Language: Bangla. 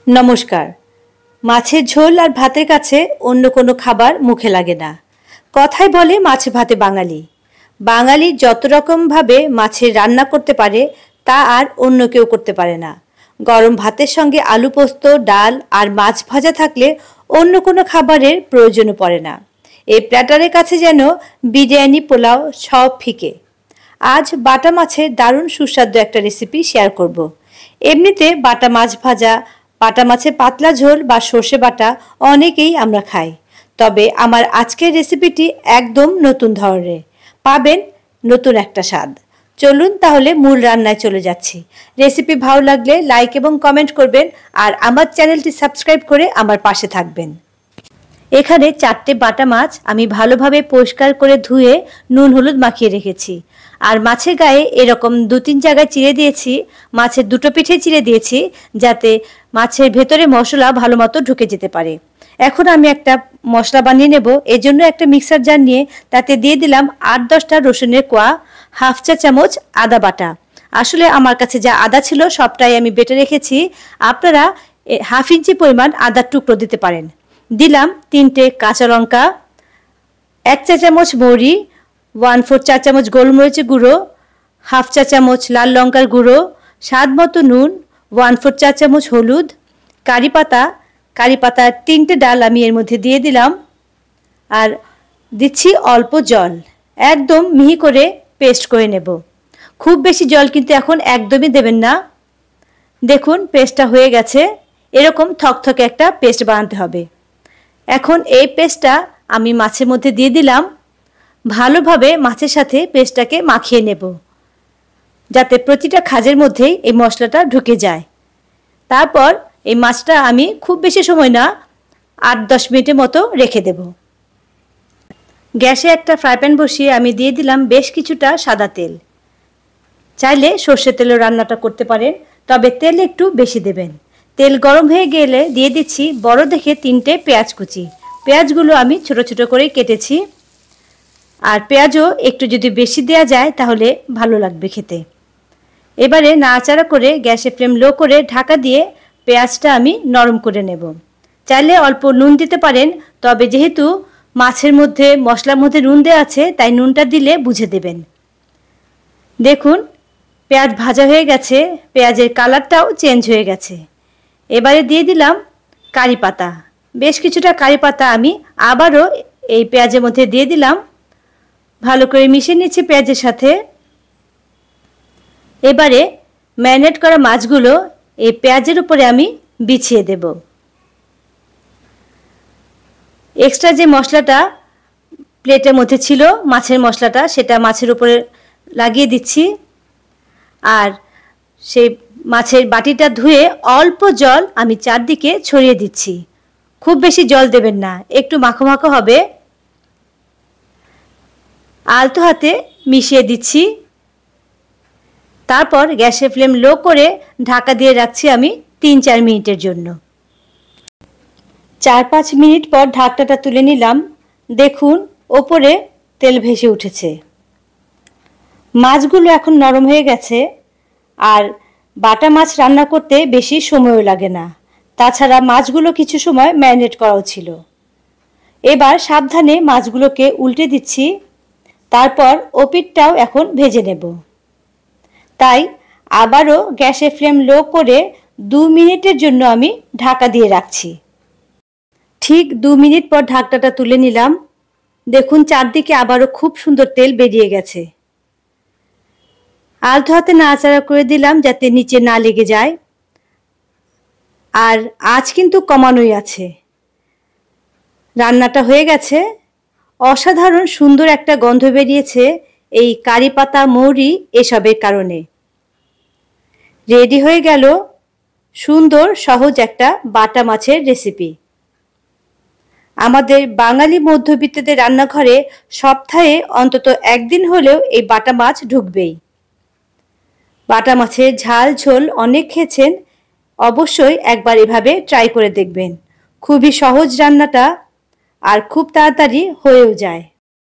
নমস্কার। মাছের ঝোল আর ভাতের কাছে অন্য কোনো খাবার মুখে লাগে না। কথায় বলে মাছে ভাতে বাঙালি। বাঙালি যত রকমভাবে মাছের রান্না করতে পারে তা আর অন্য কেউ করতে পারে না। গরম ভাতের সঙ্গে আলু পোস্ত, ডাল আর মাছ ভাজা থাকলে অন্য কোনো খাবারের প্রয়োজনও পড়ে না। এই প্ল্যাটারের কাছে যেন বিরিয়ানি, পোলাও সব ফিকে। আজ বাটা মাছের দারুণ সুস্বাদু একটা রেসিপি শেয়ার করব। এমনিতে বাটা মাছ ভাজা, বাটা মাছের পাতলা ঝোল বা সর্ষে বাটা অনেকেই আমরা খাই। তবে আমার আজকের রেসিপিটি একদম নতুন ধরনের, পাবেন নতুন একটা স্বাদ। চলুন তাহলে মূল রান্নায় চলে যাচ্ছি। রেসিপি ভালো লাগলে লাইক এবং কমেন্ট করবেন আর আমার চ্যানেলটি সাবস্ক্রাইব করে আমার পাশে থাকবেন। এখানে 4টে বাটা মাছ আমি ভালোভাবে পরিষ্কার করে ধুয়ে নুন হলুদ মাখিয়ে রেখেছি। আর মাছের গায়ে এরকম 2-3 জায়গায় চিড়ে দিয়েছি, মাছের দুটো পিঠে চিড়ে দিয়েছি যাতে মাছের ভেতরে মশলা ভালো মতো ঢুকে যেতে পারে। এখন আমি একটা মশলা বানিয়ে নেব। এজন্য একটা মিক্সার জার নিয়ে তাতে দিয়ে দিলাম 8-10টা রসুনের কোয়া, হাফ চা চামচ আদা বাটা। আসলে আমার কাছে যা আদা ছিল সবটাই আমি বেটে রেখেছি। আপনারা হাফ ইঞ্চি পরিমাণ আদার টুকরো দিতে পারেন। দিলাম 3টে কাঁচা লঙ্কা, 1 চা চামচ মৌরি, 1/4 চা চামচ গোলমরিচের গুঁড়ো, হাফ চা চামচ লাল লঙ্কার গুঁড়ো, স্বাদ মতো নুন, 1/4 চা চামচ হলুদ, কারি পাতার 3টে ডাল আমি এর মধ্যে দিয়ে দিলাম। আর দিচ্ছি অল্প জল, একদম মিহি করে পেস্ট করে নেব। খুব বেশি জল কিন্তু এখন একদমই দেবেন না। দেখুন পেস্টটা হয়ে গেছে। এরকম থকথকে একটা পেস্ট বানাতে হবে। এখন এই পেস্টটা আমি মাছের মধ্যে দিয়ে দিলাম। ভালোভাবে মাছের সাথে পেস্টটাকে মাখিয়ে নেব যাতে প্রতিটা খাজের মধ্যেই এই মশলাটা ঢুকে যায়। তারপর এই মাছটা আমি খুব বেশি সময় না, 8-10 মিনিটের মতো রেখে দেব। গ্যাসে একটা ফ্রাই প্যান বসিয়ে আমি দিয়ে দিলাম বেশ কিছুটা সাদা তেল। চাইলে সর্ষের তেলেও রান্নাটা করতে পারেন, তবে তেল একটু বেশি দেবেন। তেল গরম হয়ে গেলে দিয়ে দিচ্ছি বড় দেখে 3টে পেঁয়াজ কুচি। পেঁয়াজগুলো আমি ছোট ছোট করে কেটেছি। আর পেঁয়াজও একটু যদি বেশি দেওয়া যায় তাহলে ভালো লাগবে খেতে। এবারে নাড়াচাড়া করে গ্যাসের ফ্লেম লো করে ঢাকা দিয়ে পেঁয়াজটা আমি নরম করে নেব। চাইলে অল্প নুন দিতে পারেন, তবে যেহেতু মাছের মধ্যে মশলার মধ্যে নুন দেওয়া আছে তাই নুনটা দিলে বুঝে দেবেন। দেখুন পেঁয়াজ ভাজা হয়ে গেছে, পেঁয়াজের কালারটাও চেঞ্জ হয়ে গেছে। এবারে দিয়ে দিলাম কারি পাতা। বেশ কিছুটা কারি পাতা আমি আবারও এই পেঁয়াজের মধ্যে দিয়ে দিলাম। ভালো করে মিশিয়ে নিচ্ছি পেঁয়াজের সাথে। এবারে ম্যারিনেট করা মাছগুলো এই পেঁয়াজের উপরে আমি বিছিয়ে দেব। এক্সট্রা যে মশলাটা প্লেটের মধ্যে ছিল, মাছের মশলাটা, সেটা মাছের উপরে লাগিয়ে দিচ্ছি। আর সেই মাছের বাটিটা ধুয়ে অল্প জল আমি চারদিকে ছড়িয়ে দিচ্ছি। খুব বেশি জল দেবেন না, একটু মাখো মাখো হবে। আলতো হাতে মিশিয়ে দিচ্ছি। তারপর গ্যাসের ফ্লেম লো করে ঢাকা দিয়ে রাখছি আমি 3-4 মিনিটের জন্য। 4-5 মিনিট পর ঢাকনাটা তুলে নিলাম। দেখুন ওপরে তেল ভেসে উঠেছে। মাছগুলো এখন নরম হয়ে গেছে। আর বাটা মাছ রান্না করতে বেশি সময়ও লাগে না। তাছাড়া মাছগুলো কিছু সময় ম্যারিনেট করাও ছিল। এবার সাবধানে মাছগুলোকে উল্টে দিচ্ছি। তারপর ওপিঠটাও এখন ভেজে নেব। তাই আবারও গ্যাসের ফ্লেম লো করে 2 মিনিটের জন্য আমি ঢাকা দিয়ে রাখছি। ঠিক 2 মিনিট পর ঢাকনাটা তুলে নিলাম। দেখুন চারদিকে আবারও খুব সুন্দর তেল বেরিয়ে গেছে। আলতো হাতে নাড়াচাড়া করে দিলাম যাতে নিচে না লেগে যায়। আর আঁচ কিন্তু কমানোই আছে। রান্নাটা হয়ে গেছে। অসাধারণ সুন্দর একটা গন্ধ বেরিয়েছে এই কারি পাতা, মৌরি এসবের কারণে। রেডি হয়ে গেল সুন্দর সহজ একটা বাটা মাছের রেসিপি। আমাদের বাঙালি মধ্যবিত্তদের রান্নাঘরে সপ্তাহে অন্তত একদিন হলেও এই বাটা মাছ ঢুকবেই। বাটা মাছের ঝাল ঝোল অনেক খেয়েছেন, অবশ্যই একবার এভাবে ট্রাই করে দেখবেন। খুবই সহজ রান্নাটা আর খুব তাড়াতাড়ি হয়েও যায়।